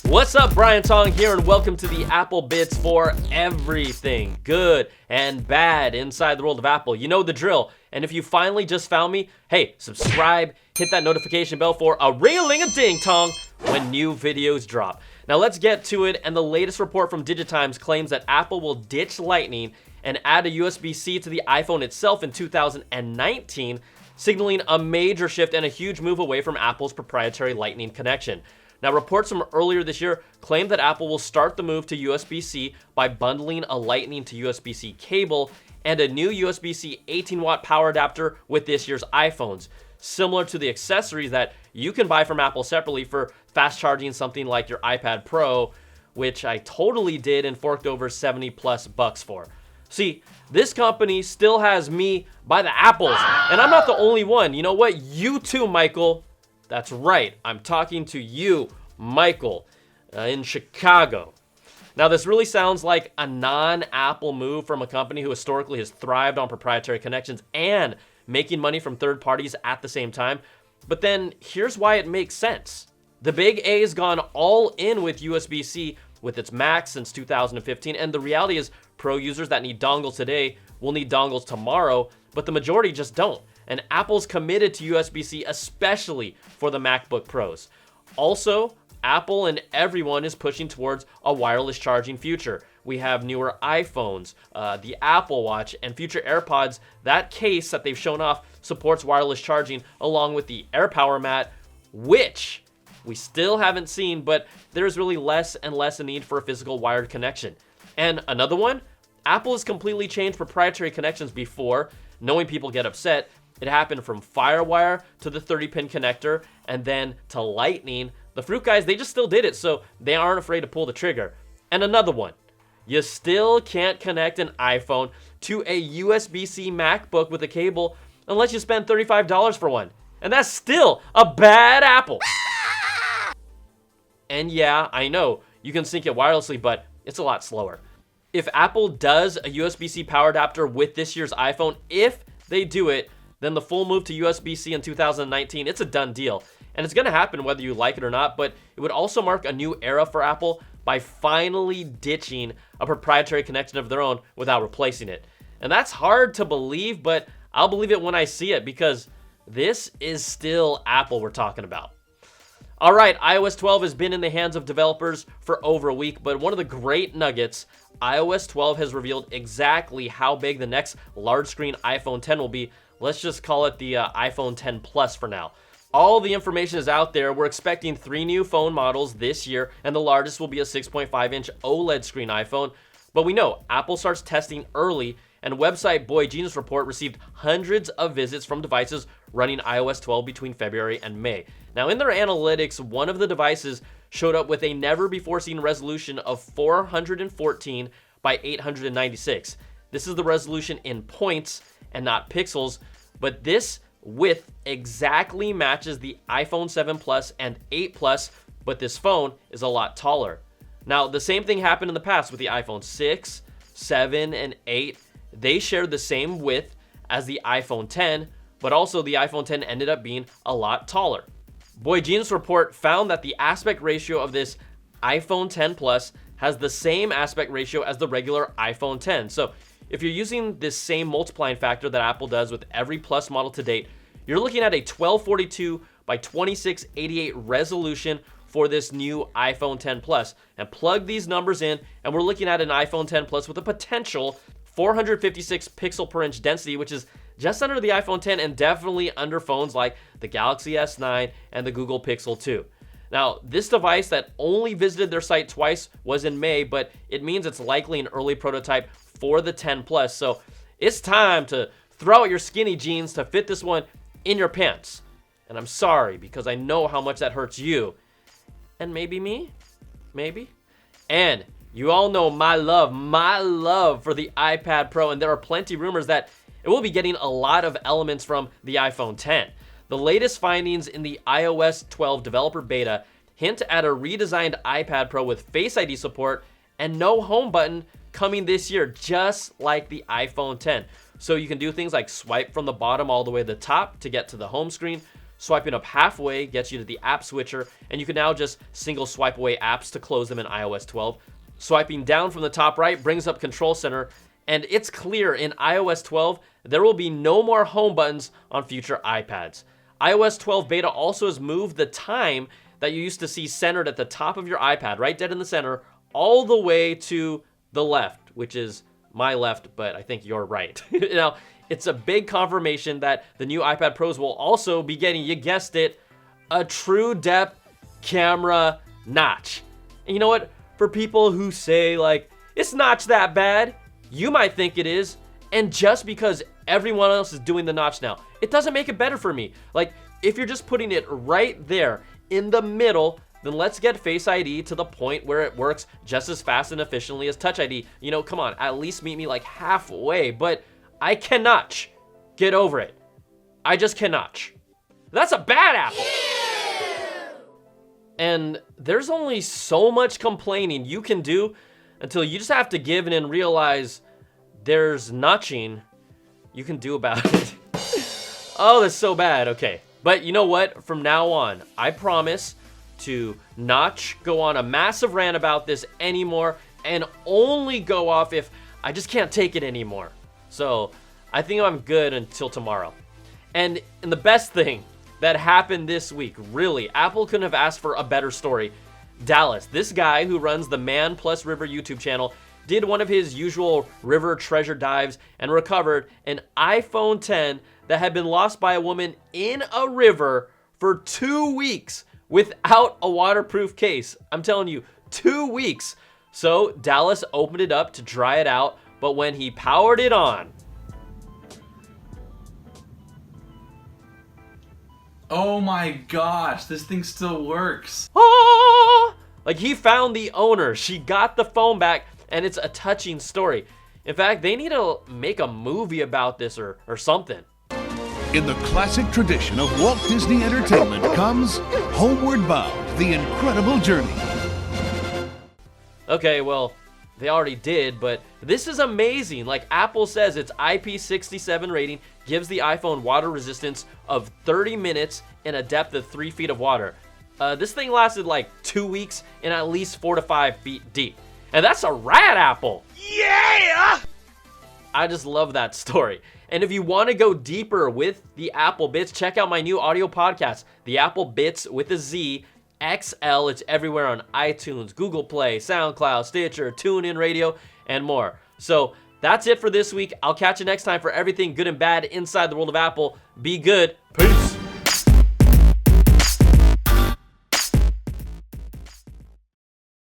What's up, Brian Tong here, and welcome to the Apple Bits for everything good and bad inside the world of Apple. You know the drill, and if you finally just found me, hey, subscribe, hit that notification bell for a ring-a-ling-a-ding-tong when new videos drop. Now let's get to it, and the latest report from Digitimes claims that Apple will ditch Lightning and add a USB-C to the iPhone itself in 2019, signaling a major shift and a huge move away from Apple's proprietary Lightning connection. Now, reports from earlier this year claim that Apple will start the move to USB-C by bundling a Lightning to USB-C cable and a new USB-C 18-watt power adapter with this year's iPhones, similar to the accessories that you can buy from Apple separately for fast charging something like your iPad Pro, which I totally did and forked over 70 plus bucks for. See, this company still has me by the apples, and I'm not the only one. You know what? You too, Michael. That's right, I'm talking to you, Michael, in Chicago. Now, this really sounds like a non-Apple move from a company who historically has thrived on proprietary connections and making money from third parties at the same time. But then here's why it makes sense. The big A's gone all in with USB-C with its Mac since 2015, and the reality is Pro users that need dongles today will need dongles tomorrow, but the majority just don't. And Apple's committed to USB-C, especially for the MacBook Pros. Also, Apple and everyone is pushing towards a wireless charging future. We have newer iPhones, the Apple Watch, and future AirPods. That case that they've shown off supports wireless charging, along with the AirPower Mat, which we still haven't seen, but there's really less and less a need for a physical wired connection. And another one, Apple has completely changed proprietary connections before, knowing people get upset. It happened from FireWire to the 30-pin connector and then to Lightning. The Fruit guys, they just still did it, so they aren't afraid to pull the trigger. And another one, you still can't connect an iPhone to a USB-C MacBook with a cable unless you spend $35 for one. And that's still a bad Apple. And yeah, I know, you can sync it wirelessly, but it's a lot slower. If Apple does a USB-C power adapter with this year's iPhone, if they do it, then the full move to USB-C in 2019, it's a done deal. And it's going to happen whether you like it or not, but it would also mark a new era for Apple by finally ditching a proprietary connection of their own without replacing it. And that's hard to believe, but I'll believe it when I see it because this is still Apple we're talking about. All right, iOS 12 has been in the hands of developers for over a week, but one of the great nuggets, iOS 12 has revealed exactly how big the next large screen iPhone 10 will be. Let's just call it the iPhone 10 Plus for now. All the information is out there. We're expecting 3 new phone models this year, and the largest will be a 6.5-inch OLED screen iPhone. But we know Apple starts testing early, and website Boy Genius Report received hundreds of visits from devices running iOS 12 between February and May. Now, in their analytics, one of the devices showed up with a never-before-seen resolution of 414 by 896. This is the resolution in points and not pixels, but this width exactly matches the iPhone 7 Plus and 8 Plus, but this phone is a lot taller. Now, the same thing happened in the past with the iPhone 6, 7, and 8. They shared the same width as the iPhone 10, but also the iPhone 10 ended up being a lot taller. Boy Genius Report found that the aspect ratio of this iPhone 10 Plus has the same aspect ratio as the regular iPhone 10. So if you're using this same multiplying factor that Apple does with every Plus model to date, you're looking at a 1242 by 2688 resolution for this new iPhone 10 Plus. And plug these numbers in, and we're looking at an iPhone 10 Plus with a potential 456 pixel per inch density, which is just under the iPhone 10 and definitely under phones like the Galaxy S9 and the Google Pixel 2. Now, this device that only visited their site twice was in May, but it means it's likely an early prototype for the 10 Plus. So it's time to throw out your skinny jeans to fit this one in your pants. And I'm sorry, because I know how much that hurts you. And maybe me? Maybe? And you all know my love for the iPad Pro, and there are plenty rumors that it will be getting a lot of elements from the iPhone 10. The latest findings in the iOS 12 developer beta hint at a redesigned iPad Pro with Face ID support and no home button coming this year, just like the iPhone 10. So you can do things like swipe from the bottom all the way to the top to get to the home screen, Swiping up halfway gets you to the app switcher, and you can now just single swipe away apps to close them in iOS 12. Swiping down from the top right brings up Control Center, and it's clear in iOS 12 there will be no more home buttons on future iPads. iOS 12 beta also has moved the time that you used to see centered at the top of your iPad, right dead in the center, all the way to the left, which is my left, but I think you're right. Now, it's a big confirmation that the new iPad Pros will also be getting, you guessed it, a true depth camera notch. And you know what? For people who say, like, it's notch that bad, you might think it is. And just because everyone else is doing the notch now, it doesn't make it better for me. Like, if you're just putting it right there in the middle, then let's get Face ID to the point where it works just as fast and efficiently as Touch ID. You know, come on, at least meet me like halfway, but I cannot get over it. I just cannot. That's a bad apple. And there's only so much complaining you can do until you just have to give in and realize there's notching you can do about it. Oh, that's so bad. Okay. But you know what? From now on, I promise to not go on a massive rant about this anymore and only go off if I just can't take it anymore. So I think I'm good until tomorrow. And the best thing that happened this week, really, Apple couldn't have asked for a better story. Dallas, this guy who runs the Man Plus River YouTube channel, did one of his usual river treasure dives and recovered an iPhone X that had been lost by a woman in a river for 2 weeks without a waterproof case. I'm telling you, 2 weeks. So Dallas opened it up to dry it out, but when he powered it on, oh my gosh, this thing still works. Like, he found the owner, she got the phone back, and it's a touching story. In fact, they need to make a movie about this or something. In the classic tradition of Walt Disney Entertainment comes Homeward Bound, The Incredible Journey. Okay, well, they already did, but this is amazing. Like Apple says, its IP67 rating gives the iPhone water resistance of 30 minutes in a depth of 3 feet of water. This thing lasted like 2 weeks and at least 4 to 5 feet deep. And that's a rad apple. Yeah! I just love that story. And if you want to go deeper with the Apple Bits, check out my new audio podcast, The Apple Bits with a Z XL. It's everywhere on iTunes, Google Play, SoundCloud, Stitcher, TuneIn Radio, and more. So that's it for this week. I'll catch you next time for everything good and bad inside the world of Apple. Be good. Peace.